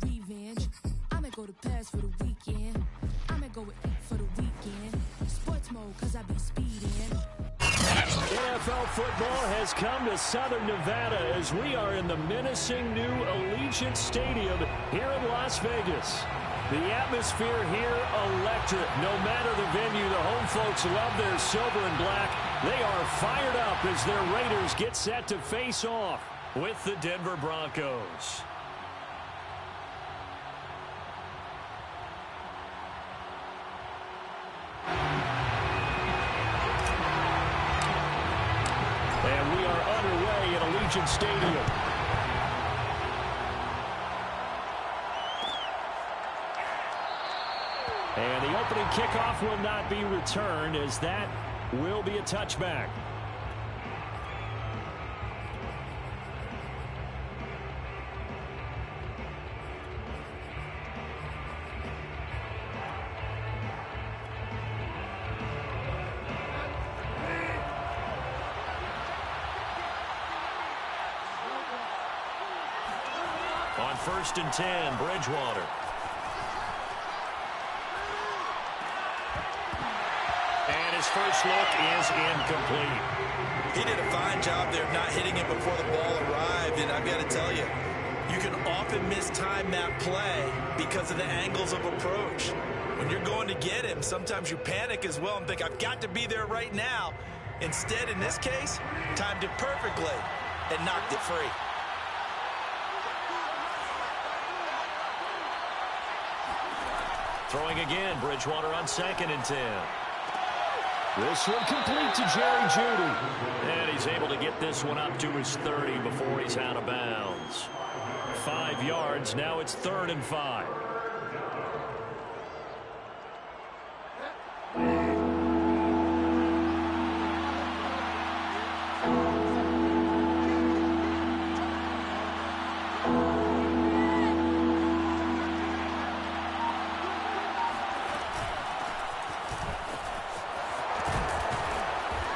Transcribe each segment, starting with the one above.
Revenge. I'ma go to Paris for the weekend. I'ma go with it for the weekend. Sports mode, cause I be speeding. NFL football has come to Southern Nevada as we are in the menacing new Allegiant Stadium here in Las Vegas. The atmosphere here electric. No matter the venue, the home folks love their silver and black. They are fired up as their Raiders get set to face off with the Denver Broncos. And we are underway at Allegiant Stadium. And the opening kickoff will not be returned as that will be a touchback. On 1st and 10, Bridgewater. And his first look is incomplete. He did a fine job there of not hitting it before the ball arrived, and I've got to tell you, you can often mistime that play because of the angles of approach. When you're going to get him, sometimes you panic as well and think, I've got to be there right now. Instead, in this case, timed it perfectly and knocked it free. Throwing again, Bridgewater on 2nd and 10. This one complete to Jerry Jeudy. And he's able to get this one up to his 30 before he's out of bounds. 5 yards, now it's 3rd and 5.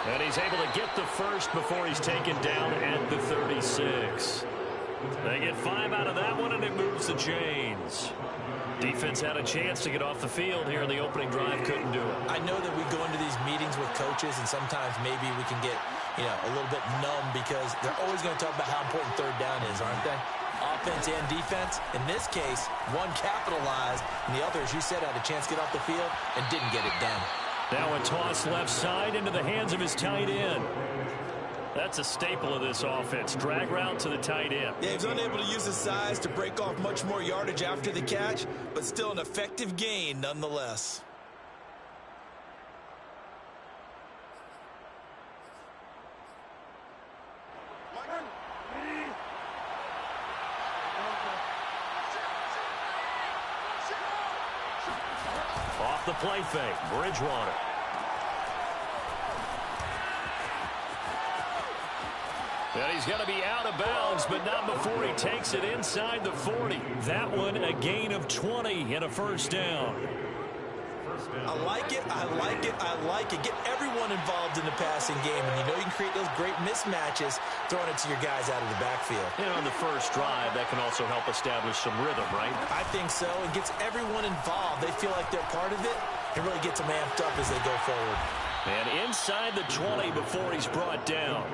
And he's able to get the first before he's taken down at the 36. They get 5 out of that one, and it moves the chains. Defense had a chance to get off the field here in the opening drive, couldn't do it. I know that we go into these meetings with coaches, and sometimes maybe we can get, a little bit numb because they're always going to talk about how important 3rd down is, aren't they? Offense and defense. In this case, one capitalized, and the other, as you said, had a chance to get off the field and didn't get it done. Now a toss left side into the hands of his tight end. That's a staple of this offense. Drag route to the tight end. Yeah, he was unable to use his size to break off much more yardage after the catch, but still an effective gain nonetheless. Off the play fake, Bridgewater. And he's going to be out of bounds, but not before he takes it inside the 40. That one a gain of 20 and a first down. I like it, I like it, I like it. Get everyone involved in the passing game, and you can create those great mismatches throwing it to your guys out of the backfield. And on the first drive, that can also help establish some rhythm, right? I think so. It gets everyone involved. They feel like they're part of it. It really gets them amped up as they go forward. And inside the 20 before he's brought down.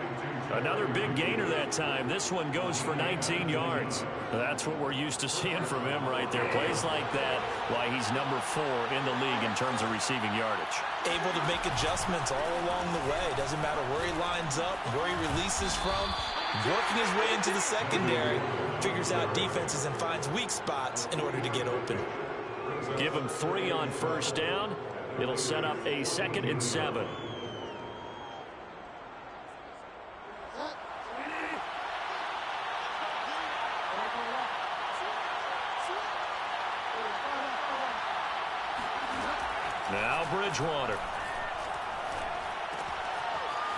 Another big gainer that time. This one goes for 19 yards. That's what we're used to seeing from him right there. Plays like that, why he's number 4 in the league in terms of receiving yardage. Able to make adjustments all along the way. Doesn't matter where he lines up, where he releases from. Working his way into the secondary. Figures out defenses and finds weak spots in order to get open. Give him 3 on first down. It'll set up a 2nd and 7. Now Bridgewater.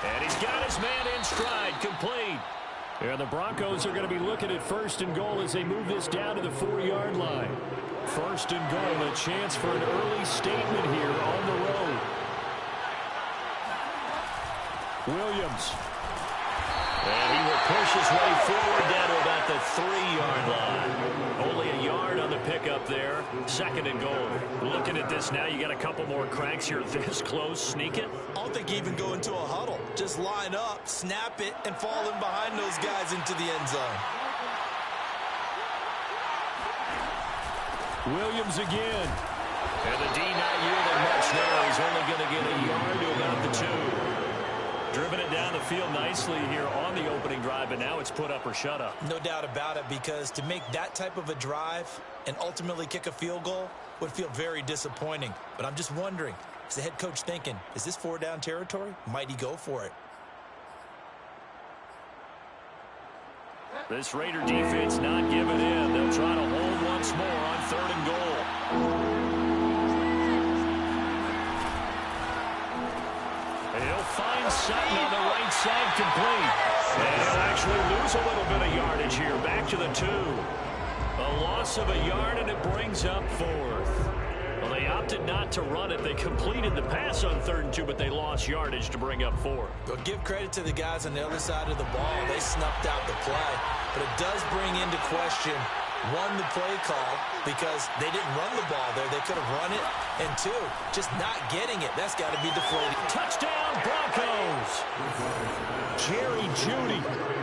And he's got his man in stride, complete. And the Broncos are going to be looking at 1st and goal as they move this down to the 4-yard line. 1st and goal, a chance for an early statement here on the road. Williams. And he will push his way forward down to about the 3-yard line. Only a yard on the pickup there. 2nd and goal. Looking at this now, you got a couple more cracks here this close. Sneak it. I don't think you even go into a huddle. Just line up, snap it, and fall in behind those guys into the end zone. Williams again. And the D not yielding much there. He's only going to get a yard to about the 2. Driven it down the field nicely here on the opening drive, and now it's put up or shut up. No doubt about it, because to make that type of a drive and ultimately kick a field goal would feel very disappointing. But I'm just wondering, is the head coach thinking, is this 4-down territory? Might he go for it? This Raider defense not giving in. They'll try to hold once more on 3rd and goal. He'll find Sutton on the right side complete. And he'll actually lose a little bit of yardage here. Back to the 2. A loss of a yard, and it brings up 4th. Well, they opted not to run it. They completed the pass on 3rd and 2, but they lost yardage to bring up 4. Well, give credit to the guys on the other side of the ball. They snuffed out the play. But it does bring into question, 1, the play call, because they didn't run the ball there. They could have run it. And 2, just not getting it. That's got to be deflating. Touchdown, Broncos! Jerry Jeudy.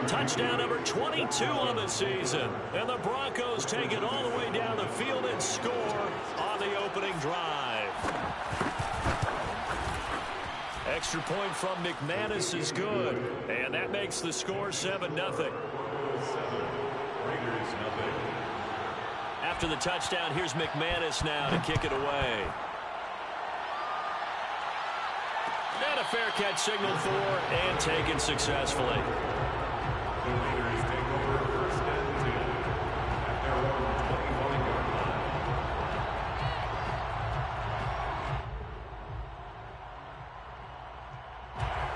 Touchdown number 22 on the season. And the Broncos take it all the way down the field and score on the opening drive. Extra point from McManus is good. And that makes the score 7-0. After the touchdown, here's McManus now to kick it away. And a fair catch signaled for and taken successfully.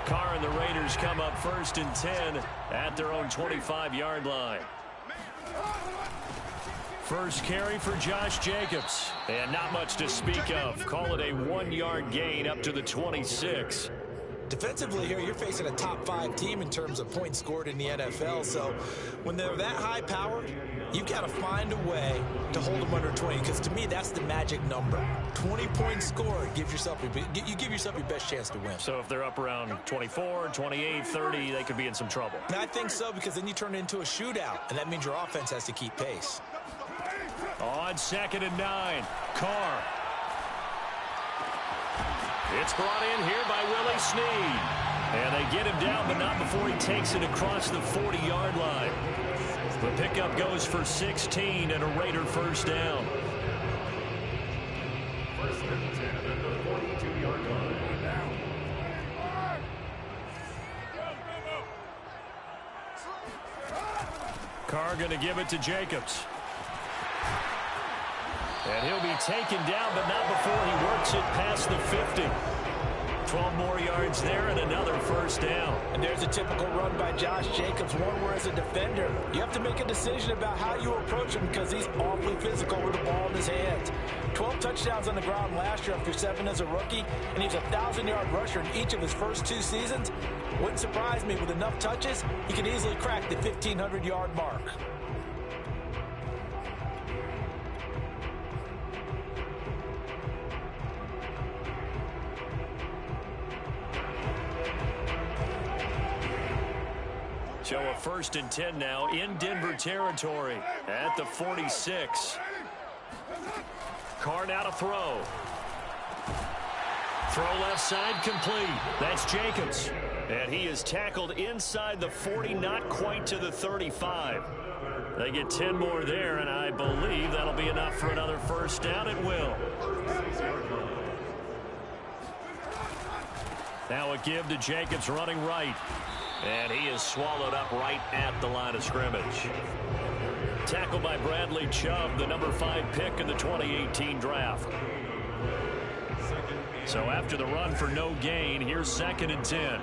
Carr and the Raiders come up 1st and 10 at their own 25-yard line. First carry for Josh Jacobs. And not much to speak of. Call it a 1-yard gain up to the 26. Defensively here, you're facing a top 5 team in terms of points scored in the NFL. So when they're that high powered, you've got to find a way to hold them under 20. Because to me, that's the magic number. 20 points scored, you give yourself your best chance to win. So if they're up around 24, 28, 30, they could be in some trouble. And I think so, because then you turn it into a shootout. And that means your offense has to keep pace. On 2nd and 9, Carr. It's brought in here by Willie Snead. And they get him down, but not before he takes it across the 40-yard line. The pickup goes for 16 and a Raider first down. First and 10 at the 42-yard line. Carr going to give it to Jacobs. And he'll be taken down, but not before he works it past the 50. 12 more yards there and another first down. And there's a typical run by Josh Jacobs, one where as a defender, you have to make a decision about how you approach him because he's awfully physical with the ball in his hands. 12 touchdowns on the ground last year after 7 as a rookie, and he's a 1,000-yard rusher in each of his first 2 seasons. Wouldn't surprise me, with enough touches, he could easily crack the 1,500-yard mark. So a 1st and 10 now in Denver territory at the 46. Carr now to throw. Throw left side complete. That's Jacobs. And he is tackled inside the 40, not quite to the 35. They get 10 more there, and I believe that'll be enough for another first down. It will. Now a give to Jacobs running right. And he is swallowed up right at the line of scrimmage. Tackled by Bradley Chubb, the number 5 pick in the 2018 draft. So after the run for no gain, here's 2nd and 10.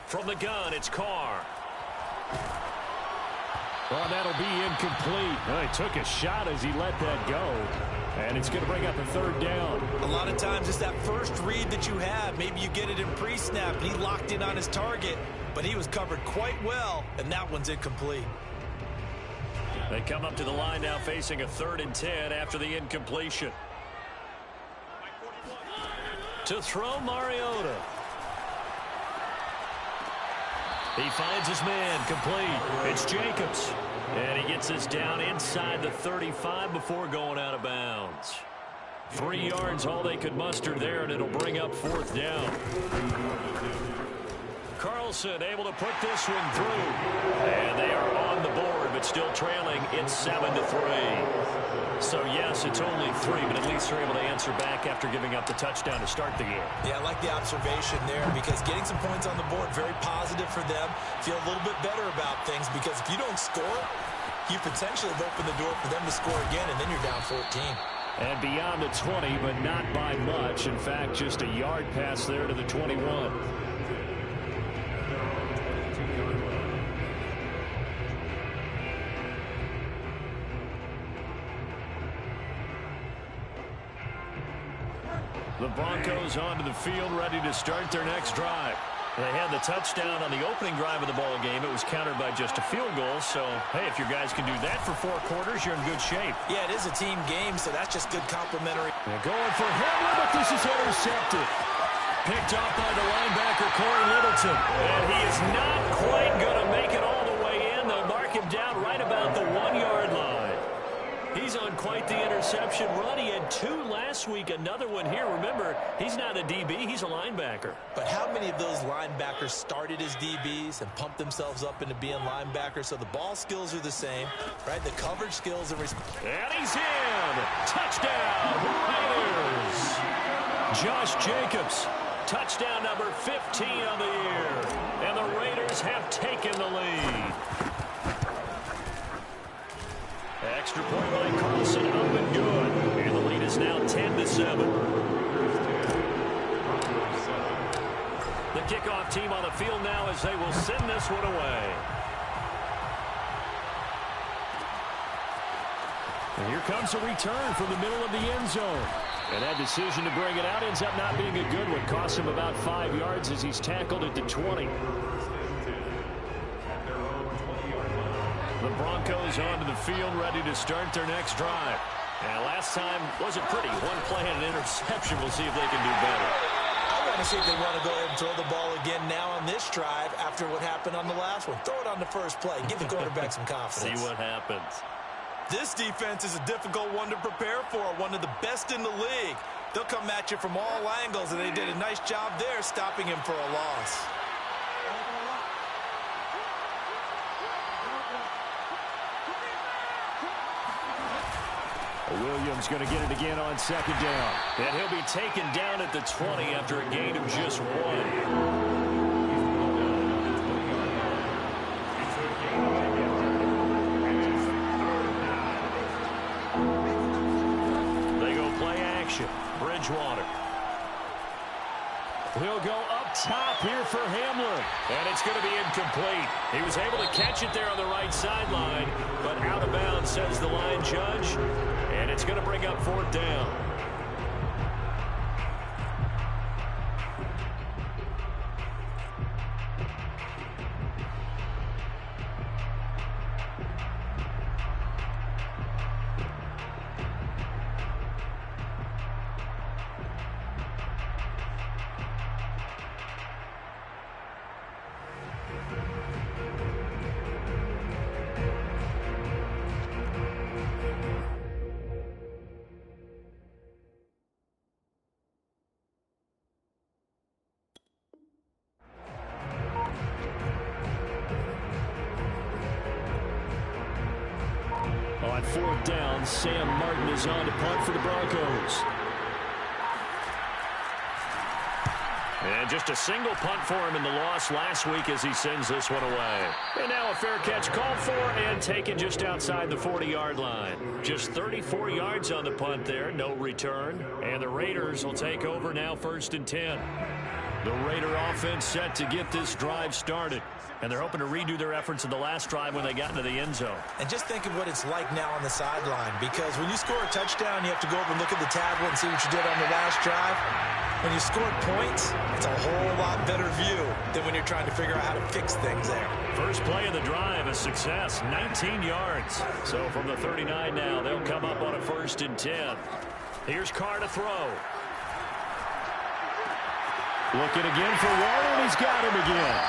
From the gun, it's Carr. Oh, that'll be incomplete. Well, he took a shot as he let that go. And it's going to bring up a third down. A lot of times it's that first read that you have. Maybe you get it in pre-snap, and he locked in on his target, but he was covered quite well, and that one's incomplete. They come up to the line now facing a 3rd and 10 after the incompletion. To throw, Mariota. He finds his man, complete. It's Jacobs. And he gets this down inside the 35 before going out of bounds. 3 yards, all they could muster there, and it'll bring up 4th down. Carlson able to put this one through. And they are on the board, but still trailing. It's 7-3. So, yes, it's only 3, but at least they're able to answer back after giving up the touchdown to start the game. Yeah, I like the observation there because getting some points on the board, very positive for them. Feel a little bit better about things because if you don't score, you potentially have opened the door for them to score again, and then you're down 14. And beyond the 20, but not by much. In fact, just a yard pass there to the 21. The Broncos onto the field, ready to start their next drive. They had the touchdown on the opening drive of the ball game. It was countered by just a field goal. So, hey, if your guys can do that for 4 quarters, you're in good shape. Yeah, it is a team game, so that's just good complimentary. They're going for Hamler, but this is intercepted. Picked off by the linebacker, Corey Littleton. And he is not quite going to make it all the way in. They'll mark him down right about the 1-yard line. He's on quite the interception run. He had 2 last week, another one here. Remember, he's not a DB, he's a linebacker. But how many of those linebackers started as DBs and pumped themselves up into being linebackers? So the ball skills are the same, right? The coverage skills and and he's in! Touchdown, Raiders! Josh Jacobs, touchdown number 15 on the year. And the Raiders have taken the lead. Extra point by Carlson, up and good. And the lead is now 10-7. The kickoff team on the field now as they will send this one away. And here comes a return from the middle of the end zone. And that decision to bring it out ends up not being a good one. Costs him about 5 yards as he's tackled at the 20. The Broncos onto the field, ready to start their next drive. And last time wasn't pretty. 1 play and an interception. We'll see if they can do better. I want to see if they want to go ahead and throw the ball again now on this drive after what happened on the last one. Throw it on the first play. Give the quarterback some confidence. See what happens. This defense is a difficult one to prepare for. One of the best in the league. They'll come at you from all angles, and they did a nice job there stopping him for a loss. Williams going to get it again on 2nd down. And he'll be taken down at the 20 after a gain of just 1. They go play action. Bridgewater. He'll go up top here for Hamler. And it's going to be incomplete. He was able to catch it there on the right sideline, but out of bounds, says the line judge. And it's going to bring up 4th down. On 4th down, Sam Martin is on to punt for the Broncos. And just a single punt for him in the loss last week as he sends this one away. And now a fair catch called for and taken just outside the 40-yard line. Just 34 yards on the punt there, no return. And the Raiders will take over now 1st and 10. The Raider offense set to get this drive started. And they're hoping to redo their efforts in the last drive when they got into the end zone. And just think of what it's like now on the sideline, because when you score a touchdown, you have to go over and look at the tablet and see what you did on the last drive. When you score points, it's a whole lot better view than when you're trying to figure out how to fix things there. First play of the drive, a success, 19 yards. So from the 39 now, they'll come up on a 1st and 10. Here's Carr to throw. Looking again for Waddle, he's got him again.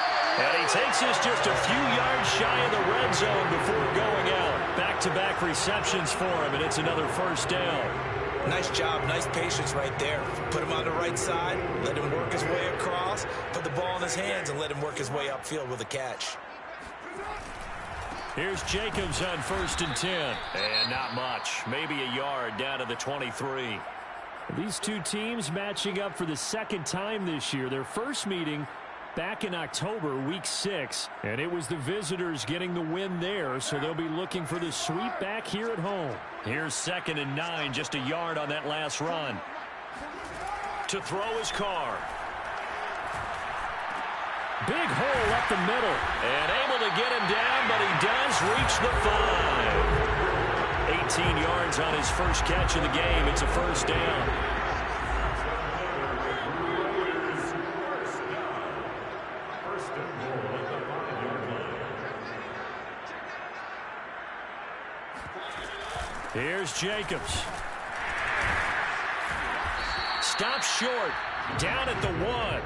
And he takes this just a few yards shy of the red zone before going out. Back-to-back receptions for him, and it's another 1st down. Nice job, nice patience right there. Put him on the right side, let him work his way across, put the ball in his hands, and let him work his way upfield with a catch. Here's Jacobs on 1st and 10. And not much, maybe a yard down to the 23. These two teams matching up for the 2nd time this year. Their first meeting back in October, week 6, and it was the visitors getting the win there, so they'll be looking for the sweep back here at home. Here's 2nd and 9, just a yard on that last run. To throw his Carr. Big hole up the middle, and able to get him down, but he does reach the 5. 18 yards on his first catch of the game. It's a 1st down. Here's Jacobs. Stops short. Down at the 1.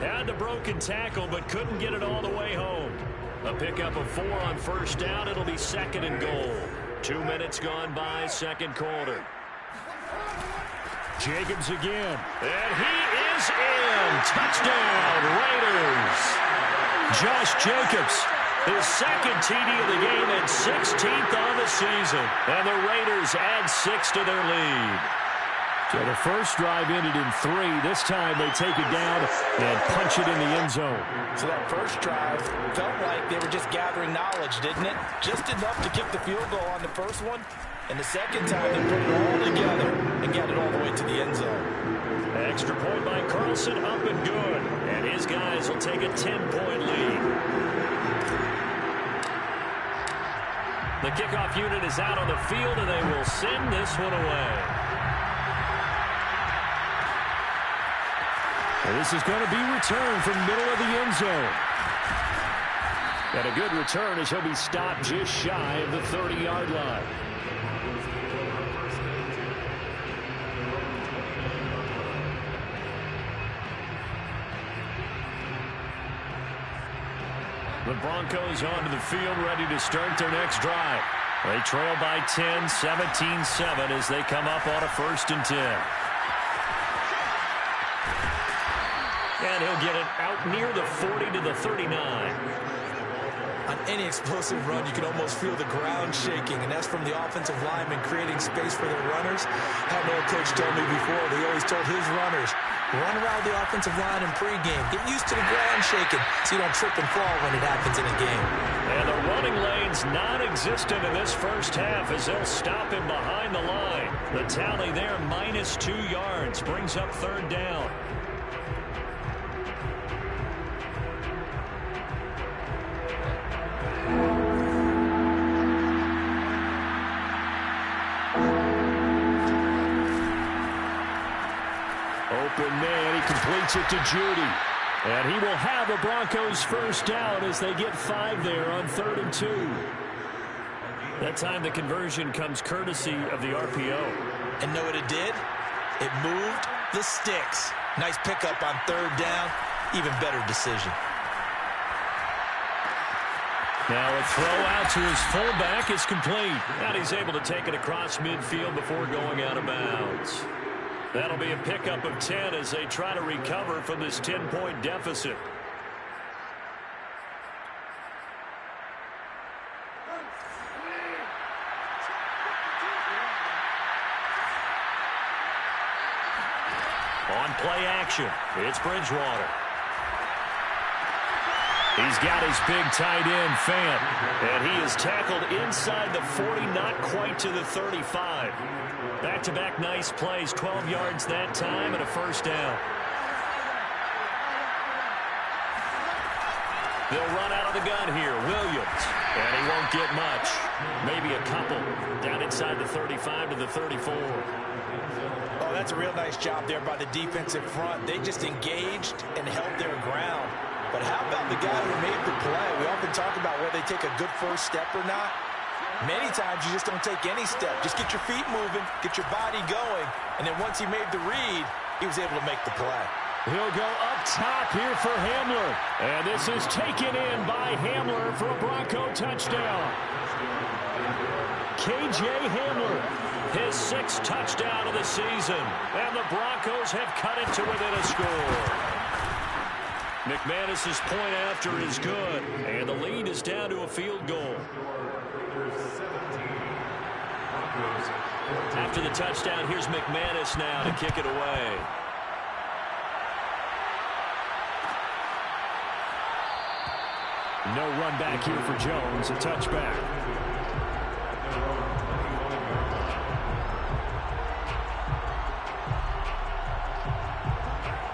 Had the broken tackle, but couldn't get it all the way home. A pickup of 4 on 1st down. It'll be 2nd and goal. 2 minutes gone by, 2nd quarter. Jacobs again. And he is in. Touchdown, Raiders. Josh Jacobs. His 2nd TD of the game and 16th on the season. And the Raiders add 6 to their lead. So the first drive ended in 3. This time they take it down and punch it in the end zone. So that first drive felt like they were just gathering knowledge, didn't it? Just enough to kick the field goal on the first one. And the second time they put it all together and got it all the way to the end zone. Extra point by Carlson, up and good. And his guys will take a 10-point lead. The kickoff unit is out on the field, and they will send this one away. And this is going to be returned from middle of the end zone. And a good return as he'll be stopped just shy of the 30-yard line. The Broncos onto the field, ready to start their next drive. They trail by 10, 17-7 as they come up on a 1st and 10. And he'll get it out near the 40 to the 39. On any explosive run, you can almost feel the ground shaking, and that's from the offensive linemen creating space for their runners. I had an old coach tell me before, they always told his runners, run around the offensive line in pregame. Get used to the ground shaking so you don't trip and fall when it happens in a game. And the running lane's non-existent in this first half as they'll stop him behind the line. The tally there, minus 2 yards, brings up 3rd down. Open man, he completes it to Judy. And he will have the Broncos 1st down as they get 5 there on 3rd and 2. That time the conversion comes courtesy of the RPO. And know what it did? It moved the sticks. Nice pickup on 3rd down. Even better decision. Now a throw out to his fullback is complete. And he's able to take it across midfield before going out of bounds. That'll be a pickup of 10 as they try to recover from this 10-point deficit. On play action, it's Bridgewater. He's got his big tight end, Fant, and he is tackled inside the 40, not quite to the 35. Back-to-back nice plays, 12 yards that time, and a 1st down. They'll run out of the gun here. Williams. And he won't get much. Maybe a couple. Down inside the 35 to the 34. Oh, that's a real nice job there by the defensive front. They just engaged and held their ground. But how about the guy who made the play? We often talk about whether they take a good first step or not. Many times you just don't take any step. Just get your feet moving, get your body going, and then once he made the read, he was able to make the play. He'll go up top here for Hamler. And this is taken in by Hamler for a Bronco touchdown. K.J. Hamler, his 6th touchdown of the season. And the Broncos have cut it to within a score. McManus's point after is good. And the lead is down to a field goal. After the touchdown, here's McManus now to kick it away. No run back here for Jones, a touchback.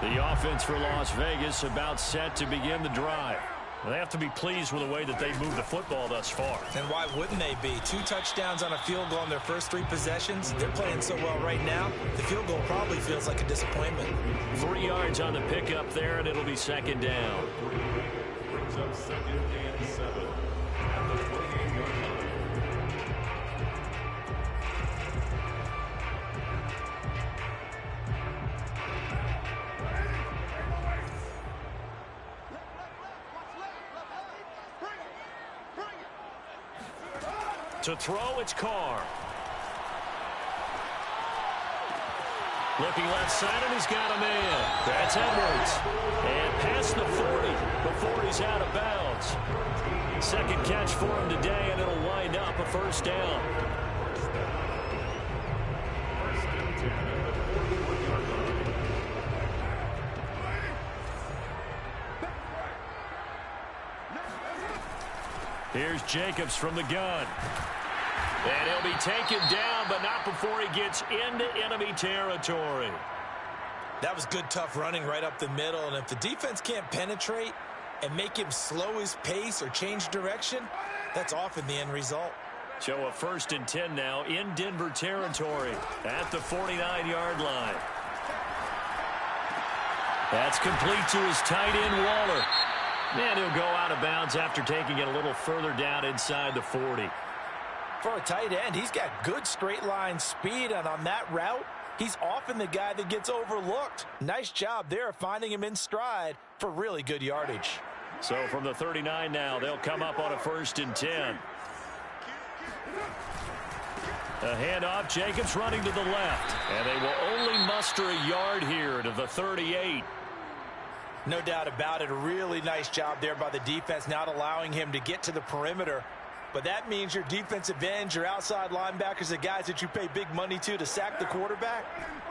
The offense for Las Vegas about set to begin the drive. They have to be pleased with the way that they've moved the football thus far. And why wouldn't they be? 2 touchdowns on a field goal in their first 3 possessions. They're playing so well right now, the field goal probably feels like a disappointment. 3 yards on the pickup there, and it'll be 2nd down. Brings up 2nd and 7 at the 28-yard line. To throw, it's Carr. Looking left side, and he's got a man. That's Edwards. And past the 40 before he's out of bounds. 2nd catch for him today, and it'll wind up a 1st down. Here's Jacobs from the gun. And he'll be taken down, but not before he gets into enemy territory. That was good, tough running right up the middle. And if the defense can't penetrate and make him slow his pace or change direction, that's often the end result. So a 1st and 10 now in Denver territory at the 49-yard line. That's complete to his tight end, Waller. And he'll go out of bounds after taking it a little further down inside the 40. For a tight end, he's got good straight line speed, and on that route, he's often the guy that gets overlooked. Nice job there finding him in stride for really good yardage. So from the 39 now, they'll come up on a 1st and 10. A handoff, Jacobs running to the left. And they will only muster a yard here to the 38. No doubt about it. A really nice job there by the defense, not allowing him to get to the perimeter. But that means your defensive ends, your outside linebackers, the guys that you pay big money to sack the quarterback,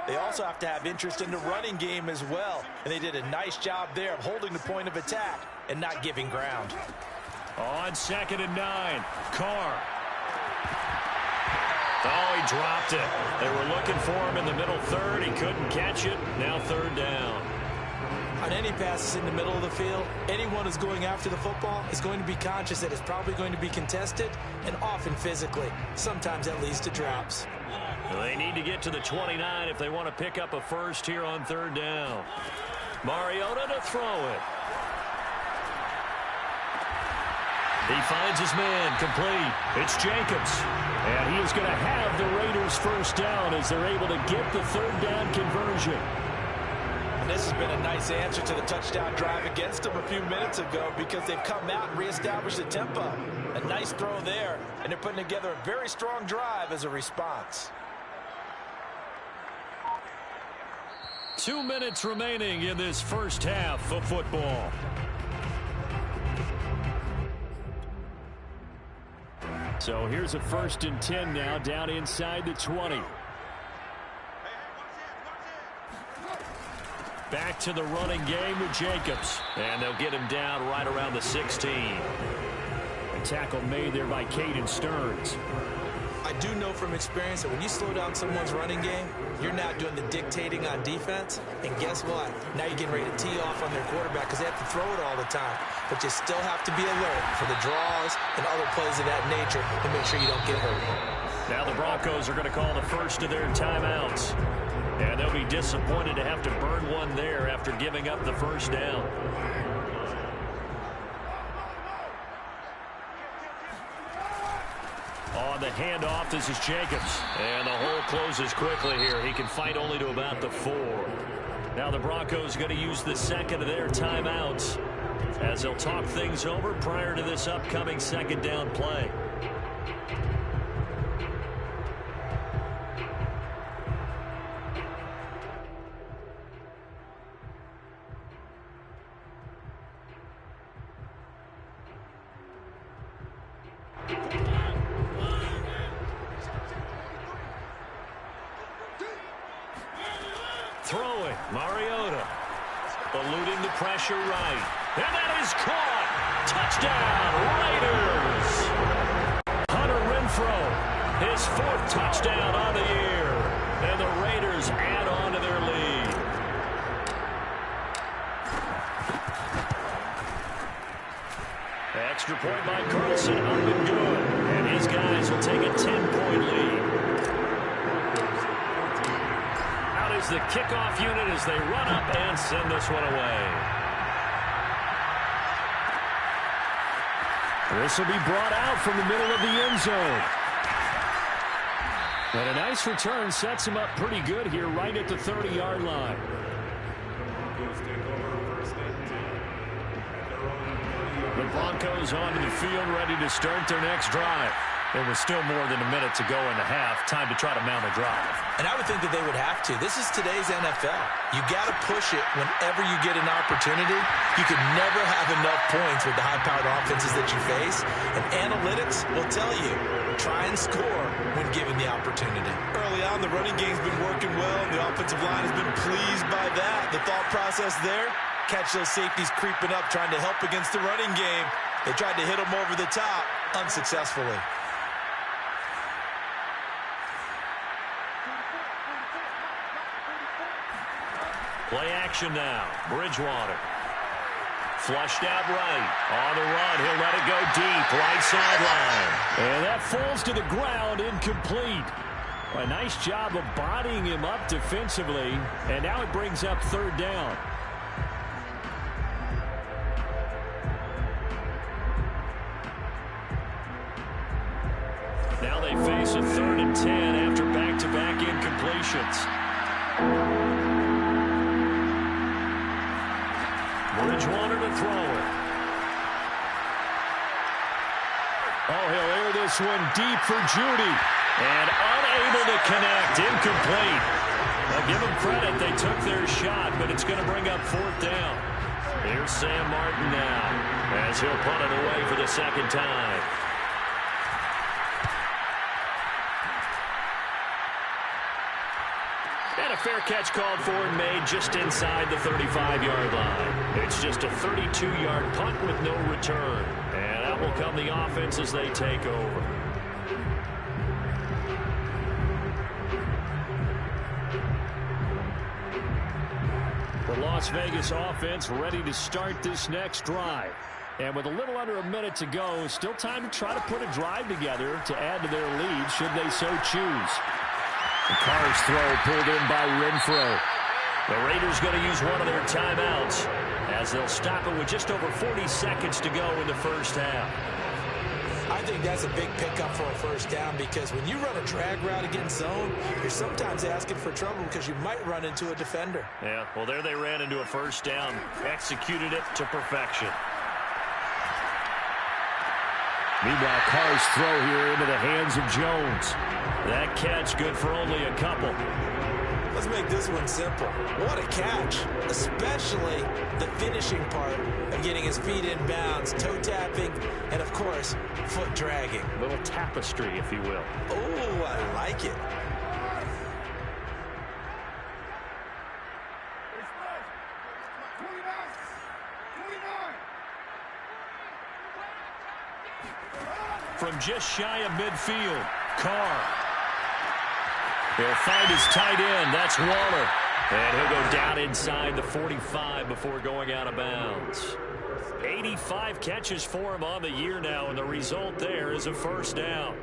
they also have to have interest in the running game as well. And they did a nice job there of holding the point of attack and not giving ground. On 2nd and 9, Carr. Oh, he dropped it. They were looking for him in the middle third. He couldn't catch it. Now 3rd down. On any passes in the middle of the field, anyone who's going after the football is going to be conscious that it's probably going to be contested and often physically. Sometimes that leads to drops. They need to get to the 29 if they want to pick up a 1st here on 3rd down. Mariota to throw it. He finds his man complete. It's Jacobs. And he is going to have the Raiders 1st down as they're able to get the 3rd down conversion. And this has been a nice answer to the touchdown drive against them a few minutes ago because they've come out and reestablished the tempo. A nice throw there, and they're putting together a very strong drive as a response. 2 minutes remaining in this 1st half of football. So here's a 1st and 10 now down inside the 20. Back to the running game with Jacobs. And they'll get him down right around the 16. A tackle made there by Caden Stearns. I do know from experience that when you slow down someone's running game, you're not doing the dictating on defense. And guess what? Now you're getting ready to tee off on their quarterback because they have to throw it all the time. but you still have to be alert for the draws and other plays of that nature to make sure you don't get hurt. Now the Broncos are going to call the first of their timeouts. And they'll be disappointed to have to burn one there after giving up the first down. On the handoff, this is Jacobs. And the hole closes quickly here. He can fight only to about the 4. Now the Broncos are going to use the second of their timeouts as they'll talk things over prior to this upcoming second down play. Throwing, Mariota, eluding the pressure right. And that is caught. Touchdown, Raiders. Hunter Renfrow, his 4th touchdown on the year. And the Raiders add on to their lead. Extra point by Carlson, up and good. And his guys will take a 10-point lead. Is the kickoff unit as they run up and send this one away. This will be brought out from the middle of the end zone. And a nice return sets him up pretty good here right at the 30-yard line. The Broncos onto the field ready to start their next drive. There was still more than a minute to go in the half. Time to try to mount a drive. And I would think that they would have to. This is today's NFL. You got to push it whenever you get an opportunity. You can never have enough points with the high-powered offenses that you face. And analytics will tell you, try and score when given the opportunity. Early on, the running game's been working well, and the offensive line has been pleased by that. The thought process there, catch those safeties creeping up, trying to help against the running game. They tried to hit them over the top, unsuccessfully. Play action now. Bridgewater. Flushed out right. On the run. He'll let it go deep. Right sideline. And that falls to the ground. Incomplete. A nice job of bodying him up defensively. And now it brings up 3rd down. Now they face a 3rd and 10 after back-to-back incompletions. Bridgewater to throw it. Oh, he'll air this one deep for Judy. And unable to connect. Incomplete. I'll give them credit. They took their shot, but it's going to bring up 4th down. Here's Sam Martin now as he'll punt it away for the second time. And a fair catch called for and made just inside the 35-yard line. It's just a 32-yard punt with no return. And out will come the offense as they take over. The Las Vegas offense ready to start this next drive. And with a little under a minute to go, still time to try to put a drive together to add to their lead should they so choose. The Carr's throw pulled in by Renfrow. The Raiders going to use one of their timeouts as they'll stop it with just over 40 seconds to go in the first half. I think that's a big pickup for a first down because when you run a drag route against zone, you're sometimes asking for trouble because you might run into a defender. Yeah, well, there they ran into a first down, executed it to perfection. Meanwhile, Carr's throw here into the hands of Jones. That catch good for only a couple. Let's make this one simple. What a catch, especially the finishing part of getting his feet in bounds, toe tapping, and of course, foot dragging. A little tapestry, if you will. Oh, I like it. From just shy of midfield, Carr. He'll find his tight end. That's Waller. And he'll go down inside the 45 before going out of bounds. 85 catches for him on the year now, and the result there is a first down.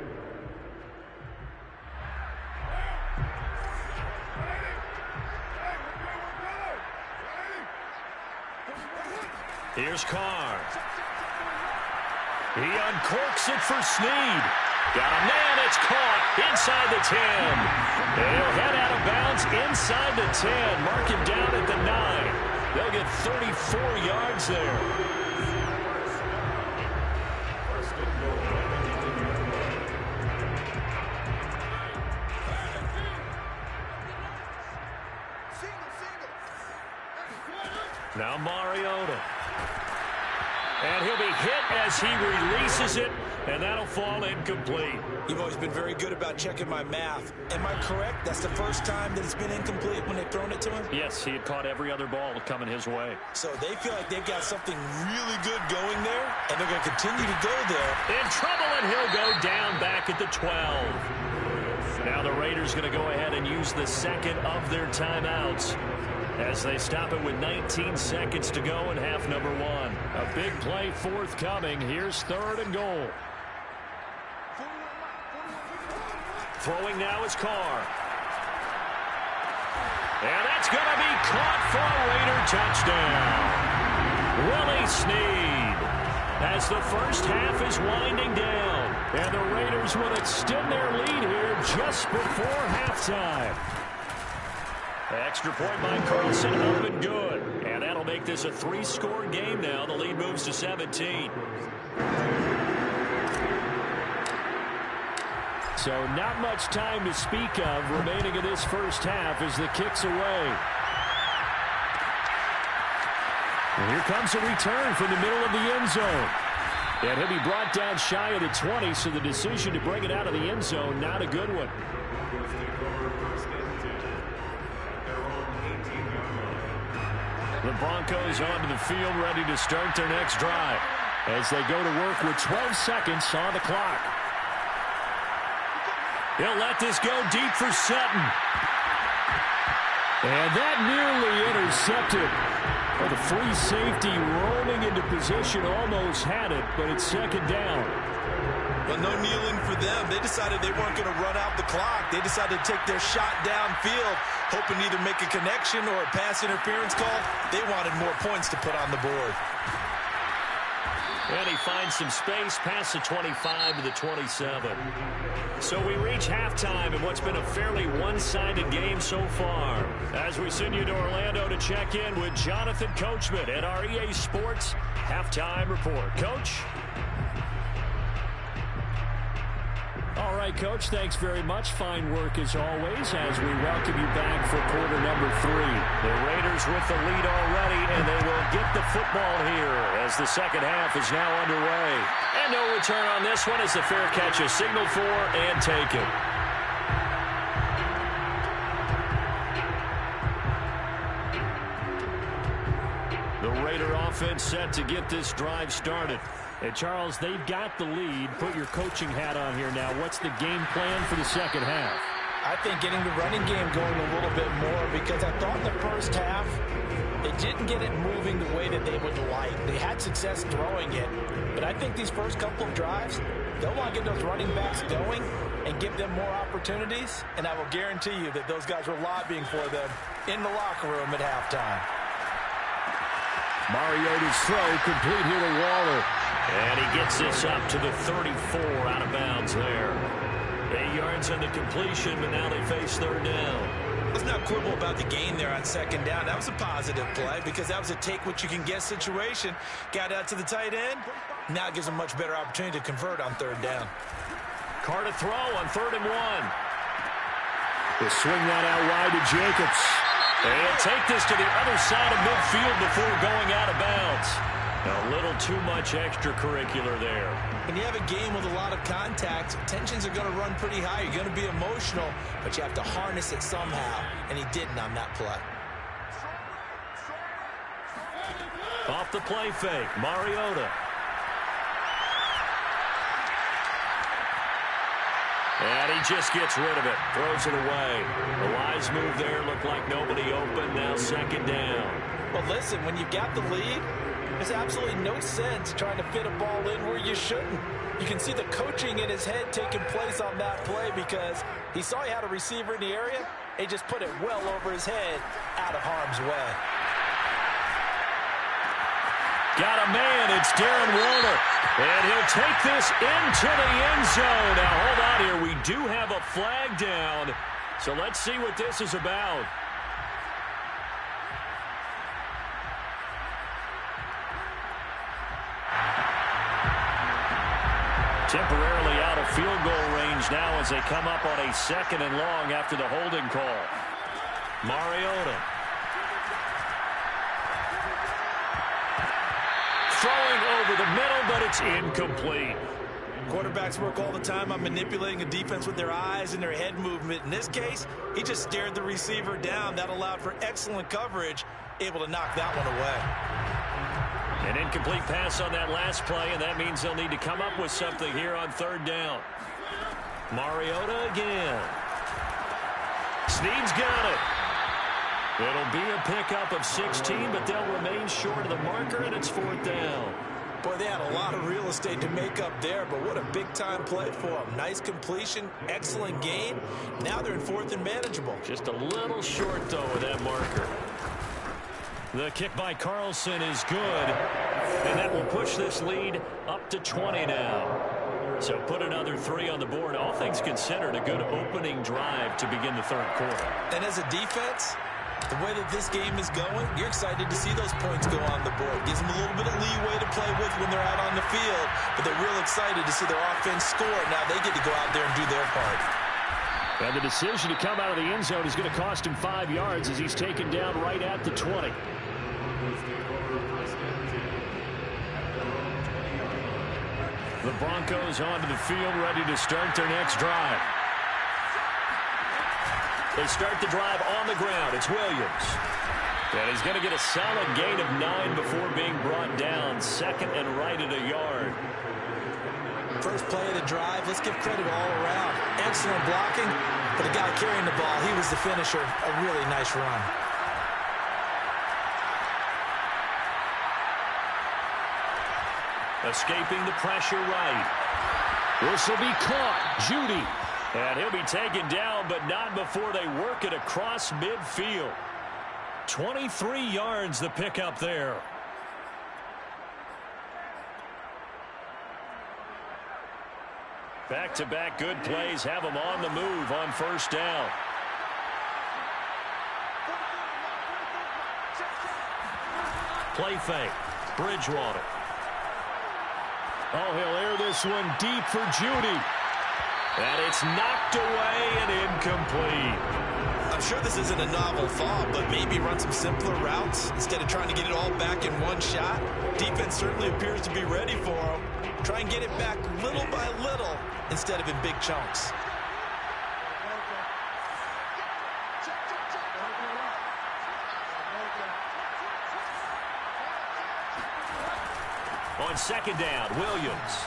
Here's Carr. He uncorks it for Snead. Got a man, it's caught inside the 10. And he'll head out of bounds inside the 10. Mark him down at the 9. They'll get 34 yards there. Now Mariota. And he'll be hit as he releases it, and that'll fall incomplete. You've always been very good about checking my math. Am I correct? That's the first time that it's been incomplete when they've thrown it to him? Yes, he had caught every other ball coming his way. So they feel like they've got something really good going there, and they're going to continue to go there. In trouble, and he'll go down back at the 12. Now the Raiders going to go ahead and use the second of their timeouts as they stop it with 19 seconds to go in half number 1. A big play forthcoming. Here's 3rd and goal. Throwing now is Carr. And that's going to be caught for a Raider touchdown. Willie Snead, as the first half is winding down. And the Raiders will extend their lead here just before halftime. Extra point by Carlson, up and good. And that'll make this a 3-score game now. The lead moves to 17. So not much time to speak of remaining in this first half as the kick's away. And here comes a return from the middle of the end zone. And he'll be brought down shy of the 20, so the decision to bring it out of the end zone, not a good one. The Broncos onto the field, ready to start their next drive as they go to work with 12 seconds on the clock. He'll let this go deep for Sutton. And that nearly intercepted. Well, the free safety rolling into position almost had it, but it's second down. Well, no kneeling for them. They decided they weren't going to run out the clock. They decided to take their shot downfield, hoping to either make a connection or a pass interference call. They wanted more points to put on the board. And he finds some space past the 25 to the 27. So we reach halftime in what's been a fairly one-sided game so far. As we send you to Orlando to check in with Jonathan Coachman at our EA Sports Halftime Report. Coach? All right, Coach, thanks very much. Fine work as always as we welcome you back for quarter number 3. The Raiders with the lead already, and they will get the football here as the second half is now underway. And no return on this one as the fair catch is signaled for and taken. The Raider offense set to get this drive started. Hey, Charles, they've got the lead. Put your coaching hat on here now. What's the game plan for the second half? I think getting the running game going a little bit more, because I thought in the first half they didn't get it moving the way that they would like. They had success throwing it, but I think these first couple of drives, they'll want to get those running backs going and give them more opportunities, and I will guarantee you that those guys were lobbying for them in the locker room at halftime. Mariota's throw complete here to Waller. And he gets this up to the 34 out of bounds there. 8 yards on the completion, but now they face third down. Let's not quibble about the gain there on second down. That was a positive play because that was a take-what-you-can-get situation. Got out to the tight end. Now it gives them a much better opportunity to convert on third down. Carr to throw on 3rd and 1. They swing that out wide to Jacobs. And he'll take this to the other side of midfield before going out of bounds. A little too much extracurricular there. When you have a game with a lot of contact, tensions are going to run pretty high. You're going to be emotional, but you have to harness it somehow, and he didn't on that play. Off the play fake, Mariota. And he just gets rid of it, throws it away. The wise move there, looked like nobody open, now second down. Well, listen, when you've got the lead, there's absolutely no sense trying to fit a ball in where you shouldn't. You can see the coaching in his head taking place on that play because he saw he had a receiver in the area. He just put it well over his head, out of harm's way. Got a man, it's Darren Warner. And he'll take this into the end zone. Now, hold on here. We do have a flag down. So let's see what this is about. Temporarily out of field goal range now as they come up on a 2nd and long after the holding call. Mariota. Throwing over the middle, but it's incomplete. Quarterbacks work all the time on manipulating a defense with their eyes and their head movement. In this case, he just stared the receiver down. That allowed for excellent coverage, able to knock that one away. An incomplete pass on that last play, and that means they'll need to come up with something here on 3rd down. Mariota again. Snead's got it. It'll be a pickup of 16, but they'll remain short of the marker, and it's 4th down. Boy, they had a lot of real estate to make up there, but what a big-time play for them. Nice completion, excellent gain. Now they're in 4th and manageable. Just a little short, though, with that marker. The kick by Carlson is good, and that will push this lead up to 20 now. So put another 3 on the board. All things considered, a good opening drive to begin the 3rd quarter. And as a defense, the way that this game is going, you're excited to see those points go on the board. Gives them a little bit of leeway to play with when they're out on the field, but they're real excited to see their offense score. Now they get to go out there and do their part. And the decision to come out of the end zone is going to cost him 5 yards as he's taken down right at the 20. The Broncos onto the field, ready to start their next drive. They start the drive on the ground. It's Williams. And he's going to get a solid gain of 9 before being brought down. 2nd and right at a yard. First play of the drive, let's give credit all around. Excellent blocking, but the guy carrying the ball, he was the finisher. A really nice run. Escaping the pressure right. This will be caught. Judy. And he'll be taken down, but not before they work it across midfield. 23 yards the pickup there. Back-to-back good plays have them on the move on 1st down. Play fake. Bridgewater. Oh, he'll air this one deep for Judy. And it's knocked away and incomplete. I'm sure this isn't a novel thought, but maybe run some simpler routes instead of trying to get it all back in one shot. Defense certainly appears to be ready for him. Try and get it back little by little instead of in big chunks. On 2nd down, Williams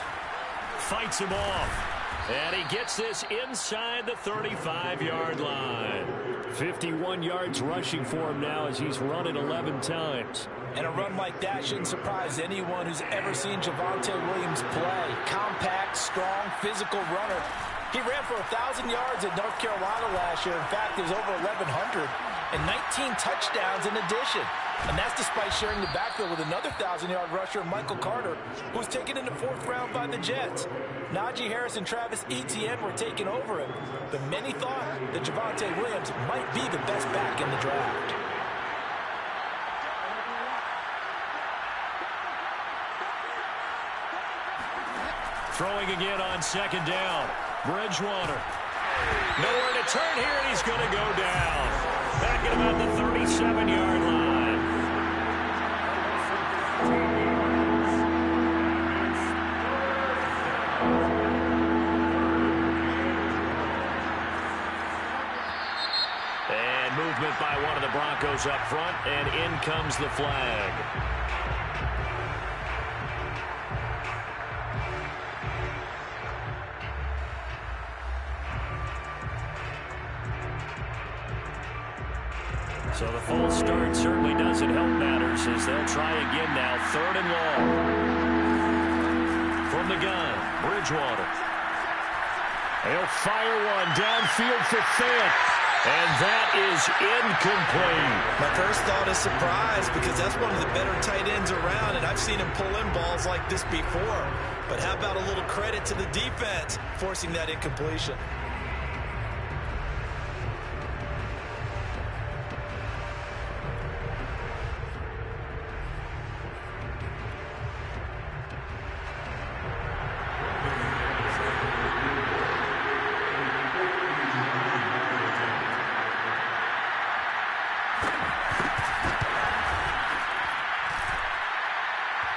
fights him off. And he gets this inside the 35-yard line. 51 yards rushing for him now as he's run it 11 times. And a run like that shouldn't surprise anyone who's ever seen Javonte Williams play. Compact, strong, physical runner. He ran for 1,000 yards at North Carolina last year. In fact, it was over 1,100 and 19 touchdowns in addition. And that's despite sharing the backfield with another 1,000-yard rusher, Michael Carter, who was taken in the 4th round by the Jets. Najee Harris and Travis Etienne were taking over him, but many thought that Javonte Williams might be the best back in the draft. Throwing again on 2nd down. Bridgewater. Nowhere to turn here, and he's going to go down. Back at about the 37-yard line. And movement by one of the Broncos up front, and in comes the flag. So the full start certainly doesn't help matters as they'll try again now. 3rd and long. From the gun, Bridgewater. He'll fire one downfield for Fant. And that is incomplete. My first thought is surprise because that's one of the better tight ends around, and I've seen him pull in balls like this before. But how about a little credit to the defense forcing that incompletion?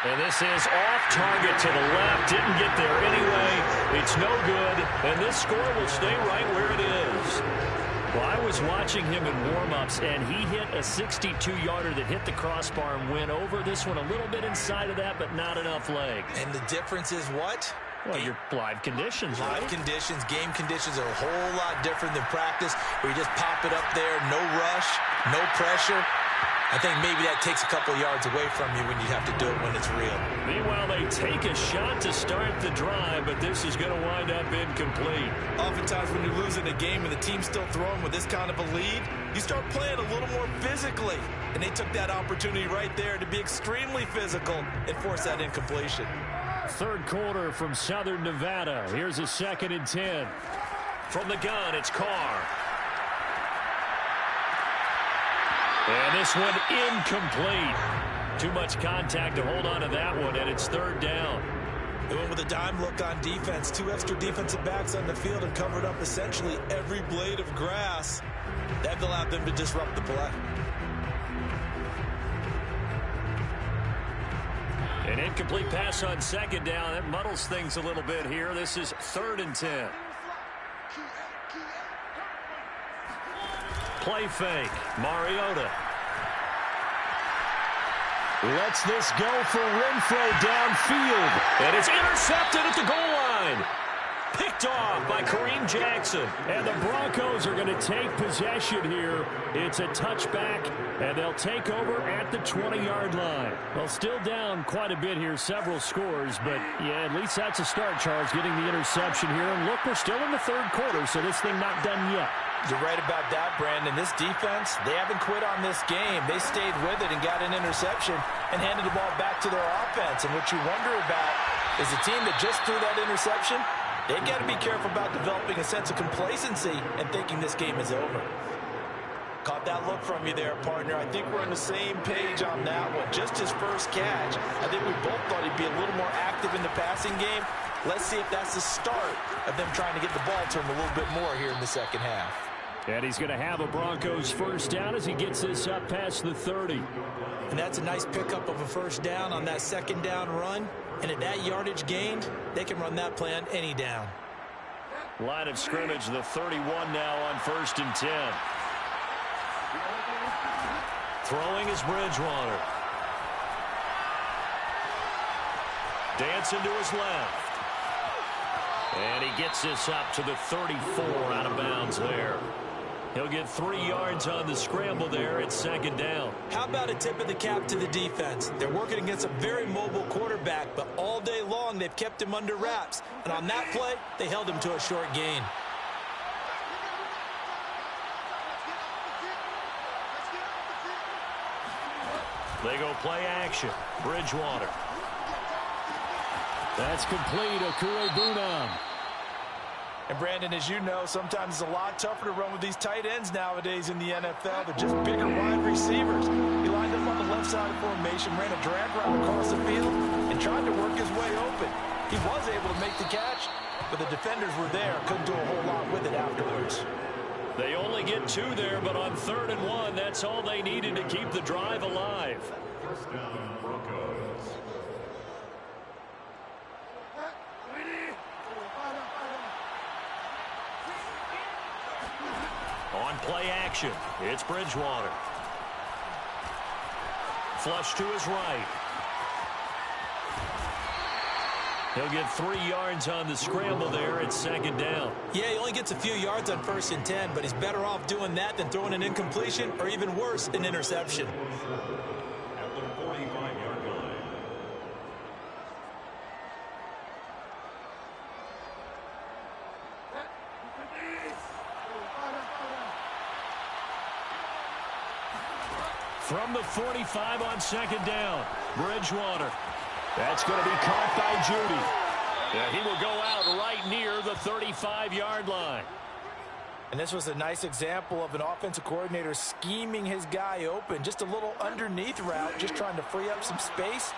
And this is off target to the left. Didn't get there anyway. It's no good. And this score will stay right where it is. Well, I was watching him in warm-ups, and he hit a 62-yarder that hit the crossbar and went over. This one a little bit inside of that, but not enough leg. And the difference is what? Well, your live conditions, right? Live conditions, game conditions are a whole lot different than practice, where you just pop it up there, no rush, no pressure. I think maybe that takes a couple yards away from you when you have to do it when it's real. Meanwhile, they take a shot to start the drive, but this is going to wind up incomplete. Oftentimes when you're losing a game and the team's still throwing with this kind of a lead, you start playing a little more physically. And they took that opportunity right there to be extremely physical and force that incompletion. 3rd quarter from Southern Nevada. Here's a 2nd and 10. From the gun, it's Carr. And this one incomplete. Too much contact to hold on to that one, and it's 3rd down. They went with a dime look on defense. 2 extra defensive backs on the field and covered up essentially every blade of grass. That allowed them to disrupt the play. An incomplete pass on 2nd down. That muddles things a little bit here. This is 3rd and 10. Play fake. Mariota. Lets this go for Renfro downfield. And it's intercepted at the goal line. Picked off by Kareem Jackson. And the Broncos are going to take possession here. It's a touchback, and they'll take over at the 20-yard line. Well, still down quite a bit here, several scores, but yeah, at least that's a start, Charles, getting the interception here. And look, we're still in the 3rd quarter, so this thing not done yet. You're right about that, Brandon. This defense, they haven't quit on this game. They stayed with it and got an interception and handed the ball back to their offense. And what you wonder about is the team that just threw that interception, they got to be careful about developing a sense of complacency and thinking this game is over. Caught that look from you there, partner. I think we're on the same page on that one. Just his first catch. I think we both thought he'd be a little more active in the passing game. Let's see if that's the start of them trying to get the ball to him a little bit more here in the second half. And he's going to have a Broncos first down as he gets this up past the 30. And that's a nice pickup of a first down on that 2nd down run. And at that yardage gained, they can run that play on any down. Line of scrimmage, the 31 now on 1st and 10. Throwing is Bridgewater. Dancing to his left. And he gets this up to the 34 out of bounds there. He'll get 3 yards on the scramble there. It's 2nd down. How about a tip of the cap to the defense? They're working against a very mobile quarterback, but all day long they've kept him under wraps. And on that play, they held him to a short gain. They go play action. Bridgewater. That's complete. Okue-Bunam. And Brandon, as you know, sometimes it's a lot tougher to run with these tight ends nowadays in the NFL. They're just bigger wide receivers. He lined up on the left side of formation, ran a drag route across the field, and tried to work his way open. He was able to make the catch, but the defenders were there. Couldn't do a whole lot with it afterwards. They only get 2 there, but on 3rd and 1, that's all they needed to keep the drive alive. First down, Broncos. On play action, it's Bridgewater. Flush to his right. He'll get 3 yards on the scramble there at second down. Yeah, he only gets a few yards on 1st and 10, but he's better off doing that than throwing an incompletion or even worse, an interception. At the 45-yard line. From the 45 on second down, Bridgewater. That's going to be caught by Judy. Yeah, he will go out right near the 35-yard line. And this was a nice example of an offensive coordinator scheming his guy open. Just a little underneath route, just trying to free up some space,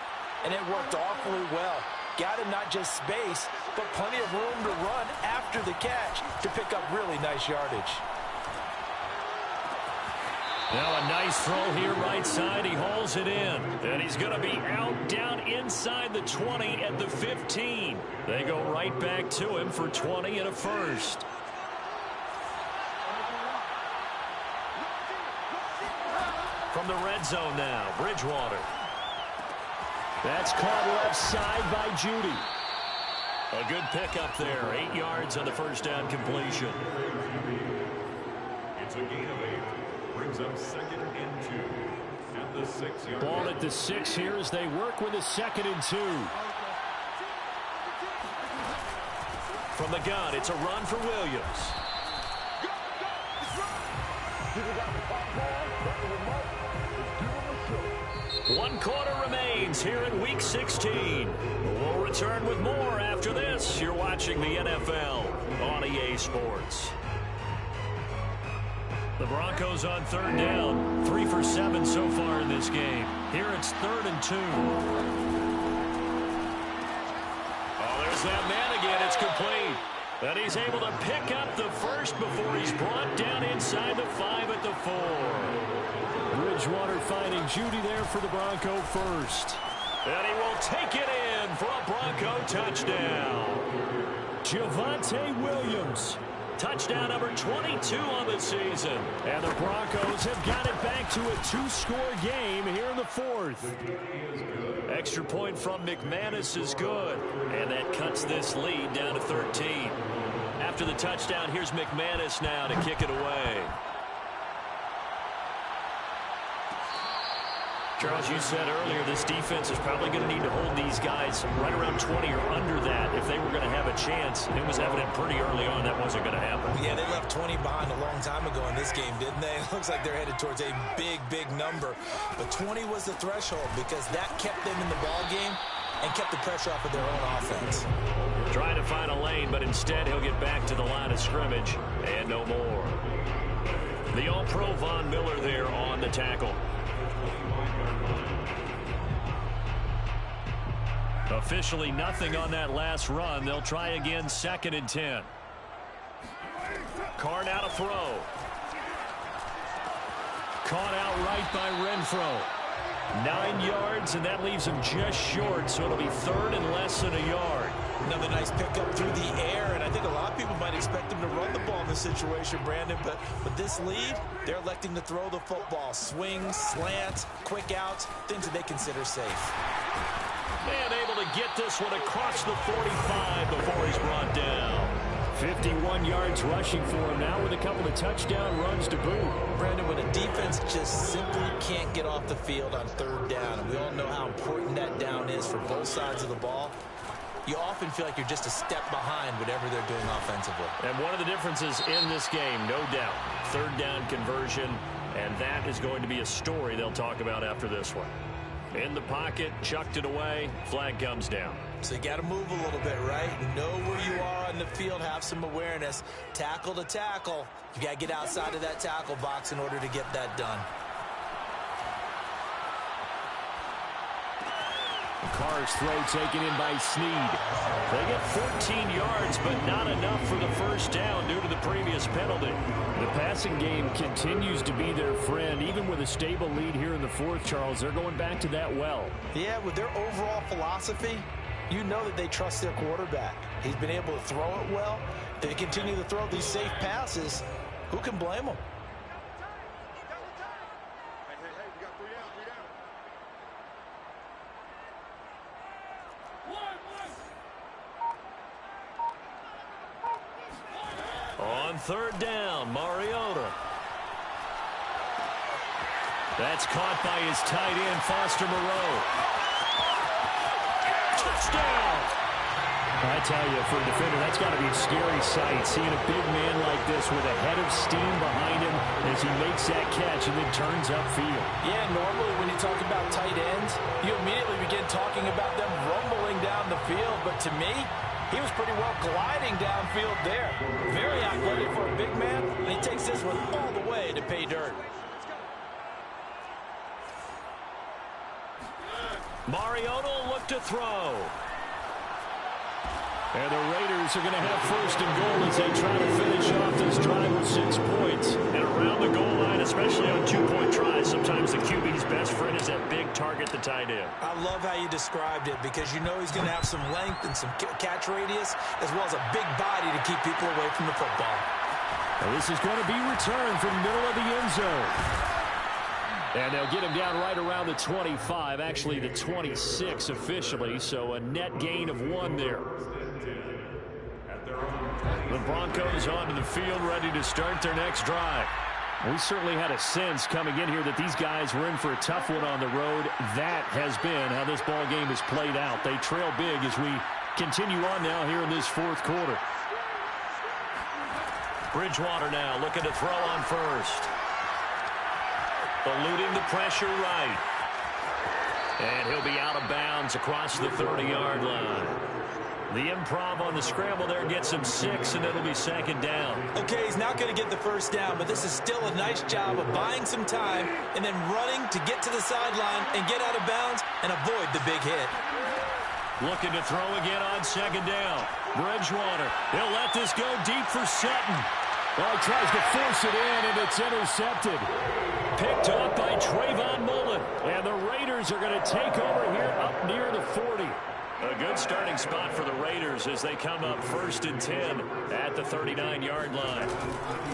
and it worked awfully well. Got him not just space, but plenty of room to run after the catch to pick up really nice yardage. Now a nice throw here right side. He hauls it in. And he's going to be out down inside the 20 at the 15. They go right back to him for 20 and a first. From the red zone now, Bridgewater. That's caught left side by Judy. A good pickup there. 8 yards on the first down completion. It's a gain of 8. Brings up 2nd and 2 at the 6-yard line. Ball at the 6 here as they work with a 2nd and 2. From the gun, it's a run for Williams. One quarter remains here in Week 16. We'll return with more after this. You're watching the NFL on EA Sports. The Broncos on 3rd down. 3 for 7 so far in this game. Here it's 3rd and 2. Oh, there's that man again. It's complete. And he's able to pick up the first before he's brought down inside the 5 at the 4. Bridgewater finding Judy there for the Bronco first. And he will take it in for a Bronco touchdown. Javonte Williams. Touchdown number 22 on the season. And the Broncos have got it back to a 2-score game here in the 4th. Extra point from McManus is good. And that cuts this lead down to 13. After the touchdown, here's McManus now to kick it away. Charles, you said earlier this defense is probably going to need to hold these guys right around 20 or under that if they were going to have a chance. It was evident pretty early on that wasn't going to happen. Yeah, they left 20 behind a long time ago in this game, didn't they? It looks like they're headed towards a big, big number. But 20 was the threshold because that kept them in the ball game and kept the pressure off of their own offense. Trying to find a lane, but instead he'll get back to the line of scrimmage and no more. The All-Pro Von Miller there on the tackle. Officially nothing on that last run. They'll try again 2nd and 10. Carr now to throw. Caught outright by Renfro. 9 yards, and that leaves him just short, so it'll be 3rd and less than a yard. Another nice pickup through the air, and I think a lot of people might expect him to run the ball in this situation, Brandon, but with this lead, they're electing to throw the football. Swings, slants, quick outs, things that they consider safe. And able to get this one across the 45 before he's brought down. 51 yards rushing for him now with a couple of touchdown runs to boot. Brandon, when a defense just simply can't get off the field on 3rd down, and we all know how important that down is for both sides of the ball, you often feel like you're just a step behind whatever they're doing offensively. And one of the differences in this game, no doubt, 3rd down conversion, and that is going to be a story they'll talk about after this one. In the pocket, chucked it away, flag comes down. So you got to move a little bit, right? Know where you are on the field, have some awareness. Tackle to tackle. You got to get outside of that tackle box in order to get that done. Carr's throw taken in by Snead. They get 14 yards, but not enough for the first down due to the previous penalty. The passing game continues to be their friend. Even with a stable lead here in the 4th, Charles, they're going back to that well. Yeah, with their overall philosophy, you know that they trust their quarterback. He's been able to throw it well. They continue to throw these safe passes. Who can blame them? third down. Mariota. That's caught by his tight end, Foster Moreau. Touchdown! I tell you, for a defender, that's got to be a scary sight, seeing a big man like this with a head of steam behind him as he makes that catch and then turns upfield. Yeah, normally when you talk about tight ends, you immediately begin talking about them rumbling down the field. But to me, he was pretty well gliding downfield there. Very athletic for a big man, and he takes this one all the way to pay dirt. Mariota will look to throw. And the Raiders are going to have first and goal as they try to finish off this drive with 6 points. And around the goal line, especially on 2-point tries, sometimes the QB's best friend is that big target, the tight end. I love how you described it because you know he's going to have some length and some catch radius as well as a big body to keep people away from the football. Now this is going to be returned from middle of the end zone. And they'll get him down right around the 25, actually the 26 officially, so a net gain of 1 there. The Broncos onto the field, ready to start their next drive. We certainly had a sense coming in here that these guys were in for a tough one on the road. That has been how this ball game has played out. They trail big as we continue on now here in this fourth quarter. Bridgewater now looking to throw on first. Eluding the pressure right. And he'll be out of bounds across the 30-yard line. The improv on the scramble there gets him 6, and it'll be second down. Okay, he's not going to get the first down, but this is still a nice job of buying some time and then running to get to the sideline and get out of bounds and avoid the big hit. Looking to throw again on second down. Bridgewater, he'll let this go deep for Sutton. Well, he tries to force it in, and it's intercepted. Picked up by Trayvon Mullen. And the Raiders are going to take over here up near the 40. A good starting spot for the Raiders as they come up first and 10 at the 39-yard line.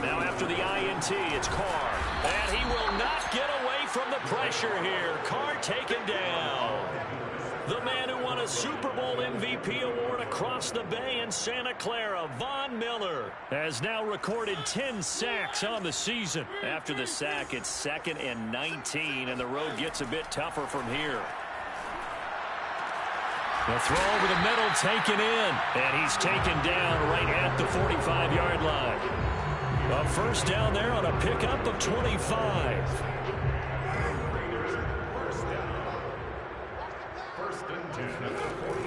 Now after the INT, it's Carr. And he will not get away from the pressure here. Carr taken down. The man who won a Super Bowl MVP award across the bay in Santa Clara, Von Miller, has now recorded 10 sacks on the season. After the sack, it's 2nd and 19, and the road gets a bit tougher from here. The throw over the middle taken in, and he's taken down right at the 45-yard line. A first down there on a pickup of 25.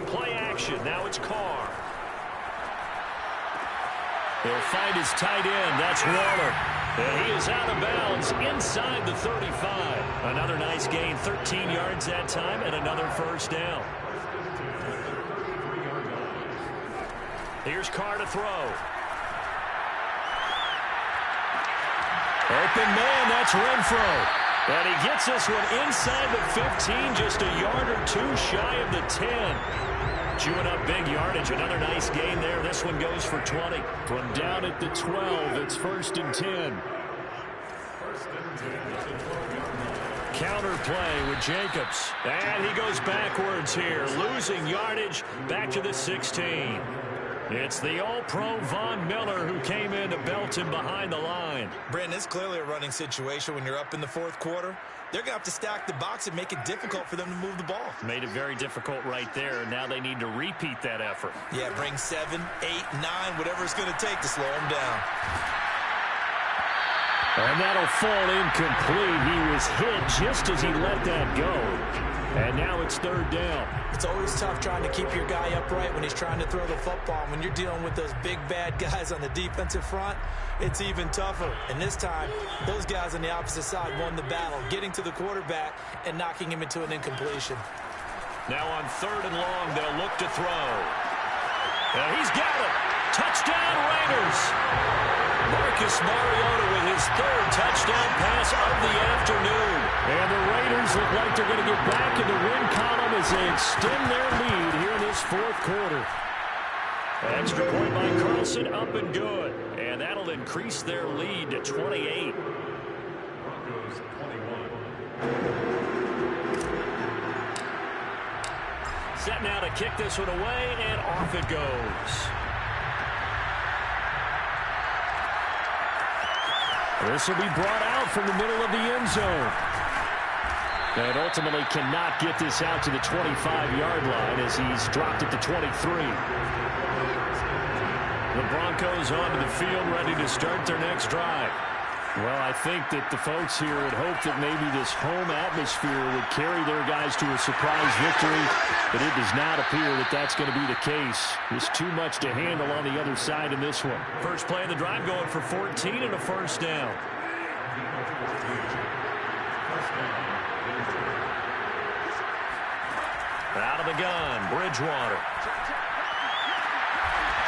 Play action. Now it's Carr. He'll find his tight end. That's Waller. And he is out of bounds inside the 35. Another nice gain. 13 yards that time and another first down. Here's Carr to throw. Open man. That's Renfro. And he gets this one inside the 15, just a yard or 2 shy of the 10. Chewing up big yardage. Another nice gain there. This one goes for 20. From down at the 12, it's first and 10. Counter play with Jacobs. And he goes backwards here, losing yardage back to the 16. It's the All-Pro Von Miller who came in to belt him behind the line. Brandon, it's clearly a running situation when you're up in the fourth quarter. They're going to have to stack the box and make it difficult for them to move the ball. Made it very difficult right there. Now they need to repeat that effort. Yeah, bring 7, 8, 9, whatever it's going to take to slow him down. And that'll fall incomplete. He was hit just as he let that go. And now it's third down. It's always tough trying to keep your guy upright when he's trying to throw the football. When you're dealing with those big, bad guys on the defensive front, it's even tougher. And this time, those guys on the opposite side won the battle, getting to the quarterback and knocking him into an incompletion. Now on third and long, they'll look to throw. And he's got it. Touchdown, Raiders. Marcus Mariota with his third touchdown pass of the afternoon. And the Raiders look like they're going to get back in the win column as they extend their lead here in this fourth quarter. Extra point by Carlson, up and good. And that'll increase their lead to 28. Broncos 21. Set now to kick this one away, and off it goes. This will be brought out from the middle of the end zone. And ultimately cannot get this out to the 25-yard line as he's dropped it to 23. The Broncos onto the field, ready to start their next drive. Well, I think that the folks here had hoped that maybe this home atmosphere would carry their guys to a surprise victory, but it does not appear that that's going to be the case. There's too much to handle on the other side in this one. First play of the drive going for 14 and a first down. Out of the gun, Bridgewater.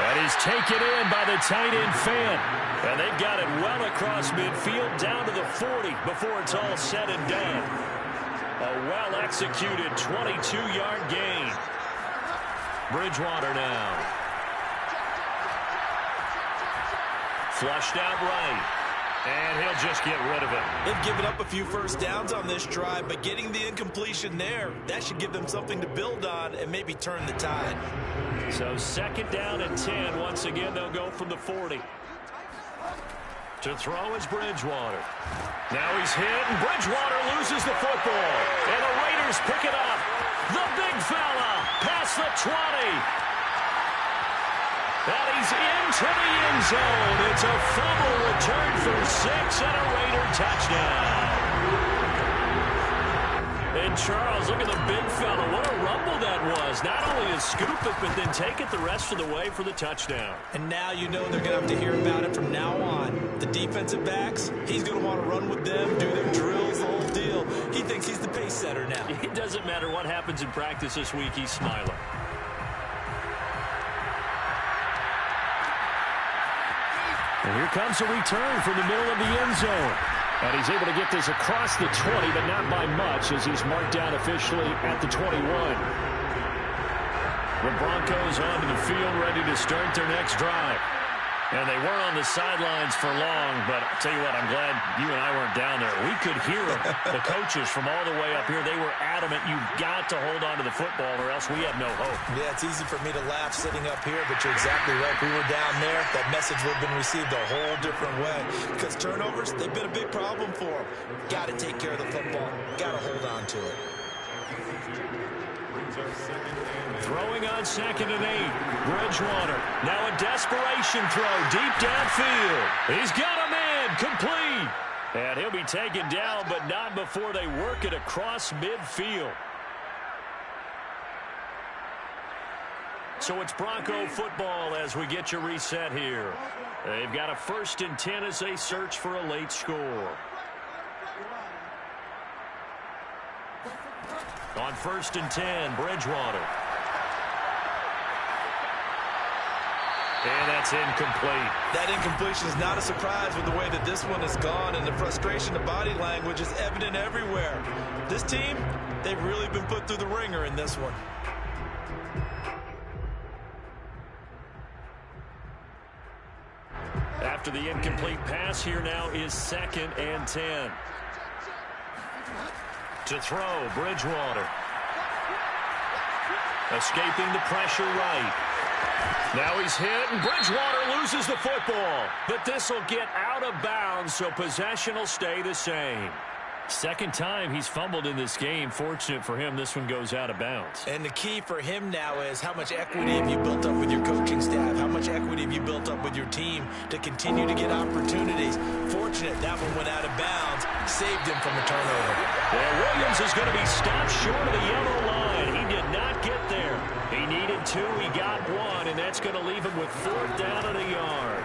That is taken in by the tight end Fant. And they've got it well across midfield down to the 40 before it's all said and done. A well-executed 22-yard gain. Bridgewater now. Flushed out right. And he'll just get rid of it. They've given up a few first downs on this drive, but getting the incompletion there, that should give them something to build on and maybe turn the tide. So second down and 10. Once again, they'll go from the 40. To throw is Bridgewater. Now he's hit, and Bridgewater loses the football. And the Raiders pick it up. The big fella past the 20. And he's into the end zone. It's a fumble return for 6 and a Raider touchdown. And Charles, look at the big fella. What a rumble that was. Not only to scoop it, but then take it the rest of the way for the touchdown. And now you know they're going to have to hear about it from now on. The defensive backs, he's going to want to run with them, do their drills, the whole deal. He thinks he's the pace setter now. It doesn't matter what happens in practice this week. He's smiling. And here comes a return from the middle of the end zone. And he's able to get this across the 20, but not by much as he's marked down officially at the 21. The Broncos onto the field ready to start their next drive. And they weren't on the sidelines for long, but I'll tell you what, I'm glad you and I weren't down there. We could hear them, the coaches from all the way up here. They were adamant, you've got to hold on to the football or else we have no hope. Yeah, it's easy for me to laugh sitting up here, but you're exactly right. If we were down there, that message would have been received a whole different way. Because turnovers, they've been a big problem for them. Got to take care of the football. Got to hold on to it. Throwing on 2nd and 8. Bridgewater. Now a desperation throw deep downfield. He's got a man complete. And he'll be taken down, but not before they work it across midfield. So it's Bronco football as we get you reset here. They've got a 1st and 10 as they search for a late score. On 1st and 10, Bridgewater. And that's incomplete. That incompletion is not a surprise with the way that this one has gone, and the frustration, the body language is evident everywhere. This team, they've really been put through the ringer in this one. After the incomplete pass, here now is 2nd and 10. To throw, Bridgewater. Escaping the pressure right. Now he's hit, and Bridgewater loses the football. But this will get out of bounds, so possession will stay the same. Second time he's fumbled in this game. Fortunate for him, this one goes out of bounds. And the key for him now is how much equity have you built up with your coaching staff? How much equity have you built up with your team to continue to get opportunities? Fortunate that one went out of bounds, saved him from a turnover. Well, Williams is going to be stopped short of the yellow line. He did not get there. He needed 2, he got 1, and that's going to leave him with 4th down and a yard.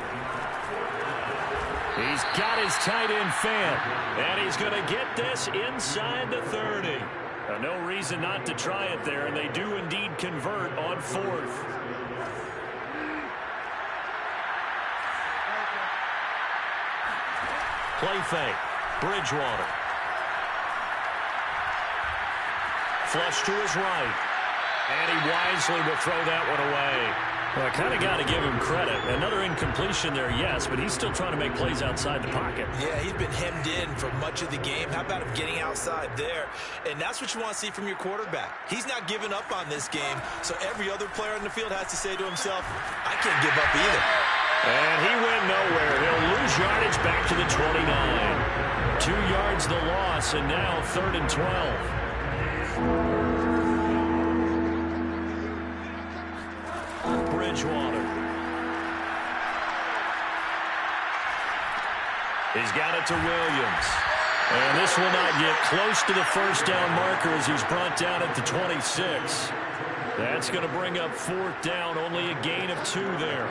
He's got his tight end Fant, and he's going to get this inside the 30. No reason not to try it there, and they do indeed convert on 4th. Play fake. Bridgewater. Flush to his right. And he wisely will throw that one away. Well, I kind of got to give him credit. Another incompletion there, yes, but he's still trying to make plays outside the pocket. Yeah, he's been hemmed in for much of the game. How about him getting outside there? And that's what you want to see from your quarterback. He's not giving up on this game, so every other player in the field has to say to himself, I can't give up either. And he went nowhere. He'll lose yardage back to the 29. 2 yards the loss, and now 3rd and 12. Bridgewater. He's got it to Williams. And this will not get close to the first down marker as he's brought down at the 26. That's going to bring up 4th down, only a gain of 2 there.